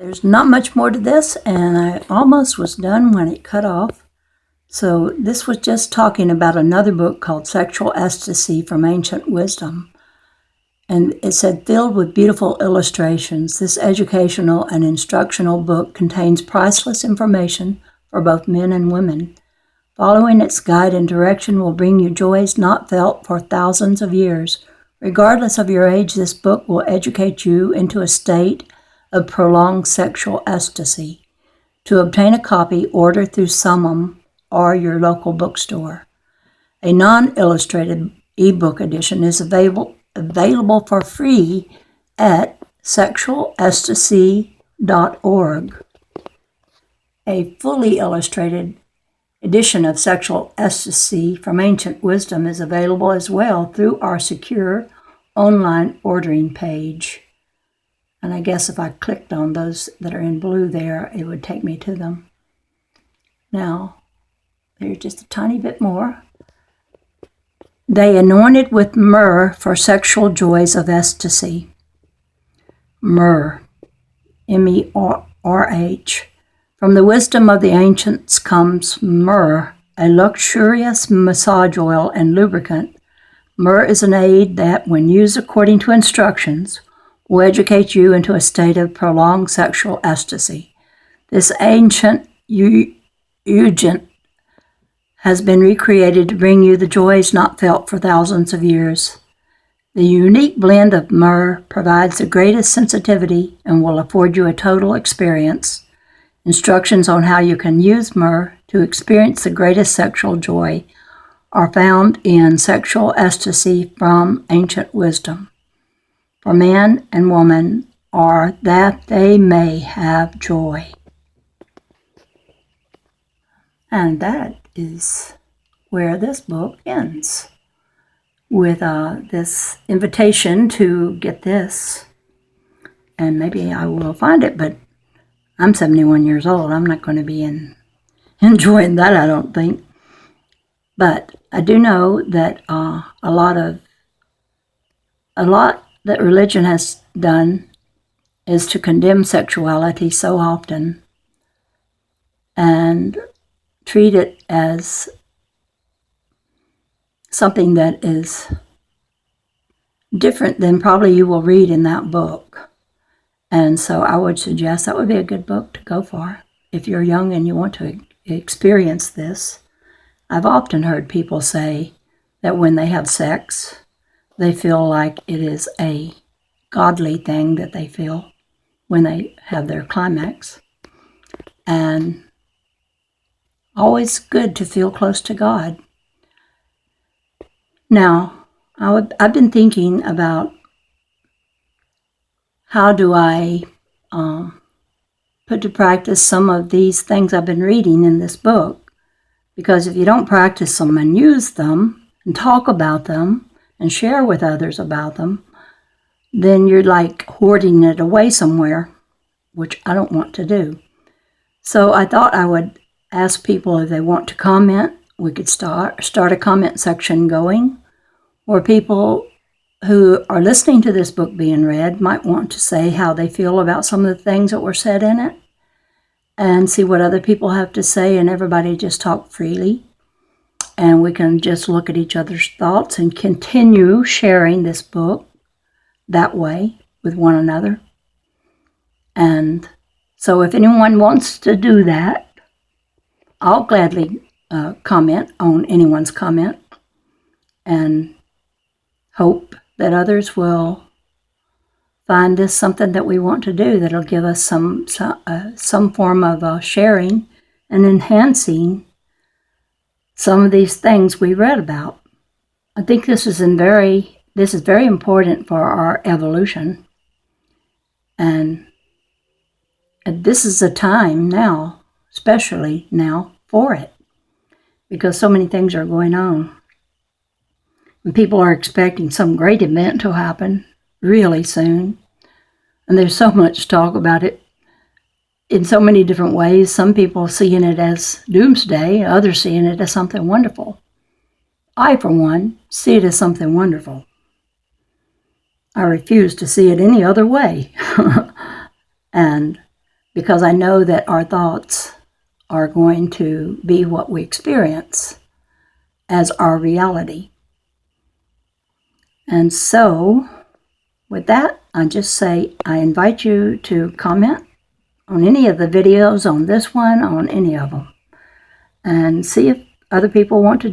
There's not much more to this, and I almost was done when it cut off. So this was just talking about another book called Sexual Ecstasy from Ancient Wisdom. And it said, filled with beautiful illustrations, this educational and instructional book contains priceless information for both men and women. Following its guide and direction will bring you joys not felt for thousands of years. Regardless of your age, this book will educate you into a state of prolonged sexual ecstasy. To obtain a copy, order through SUMMUM or your local bookstore. A non-illustrated ebook edition is available for free at sexualecstasy.org. A fully illustrated edition of Sexual Ecstasy from Ancient Wisdom is available as well through our secure online ordering page. And I guess if I clicked on those that are in blue there, it would take me to them. Now, there's just a tiny bit more. They anointed with myrrh for sexual joys of ecstasy. Myrrh, M-E-R-H. From the wisdom of the ancients comes myrrh, a luxurious massage oil and lubricant. Myrrh is an aid that, when used according to instructions, will educate you into a state of prolonged sexual ecstasy. This ancient unguent has been recreated to bring you the joys not felt for thousands of years. The unique blend of myrrh provides the greatest sensitivity and will afford you a total experience. Instructions on how you can use myrrh to experience the greatest sexual joy are found in Sexual Ecstasy from Ancient Wisdom. For man and woman are that they may have joy. And that is where this book ends, with this invitation to get this. And maybe I will find it, but I'm 71 years old. I'm not going to be enjoying that, I don't think. But I do know that a lot that religion has done is to condemn sexuality so often and treat it as something that is different than probably you will read in that book. And so I would suggest that would be a good book to go for if you're young and you want to experience this. I've often heard people say that when they have sex, they feel like it is a godly thing that they feel when they have their climax. And always good to feel close to God. Now, I've been thinking about how do I put to practice some of these things I've been reading in this book. Because if you don't practice them and use them and talk about them and share with others about them, then you're like hoarding it away somewhere, which I don't want to do. So I thought I would ask people if they want to comment. We could start a comment section going, or people who are listening to this book being read might want to say how they feel about some of the things that were said in it and see what other people have to say, and everybody just talk freely. And we can just look at each other's thoughts and continue sharing this book that way with one another. And so if anyone wants to do that, I'll gladly comment on anyone's comment and hope that others will find this something that we want to do that'll give us some form of sharing and enhancing some of these things we read about. I think this is very important for our evolution, and this is a time now, especially now, for it, because so many things are going on. And people are expecting some great event to happen really soon, and there's so much talk about it in so many different ways. Some people seeing it as doomsday, others seeing it as something wonderful. I, for one, see it as something wonderful. I refuse to see it any other way. And because I know that our thoughts are going to be what we experience as our reality. And so, with that, I just say I invite you to comment on any of the videos, on this one, on any of them, and see if other people want to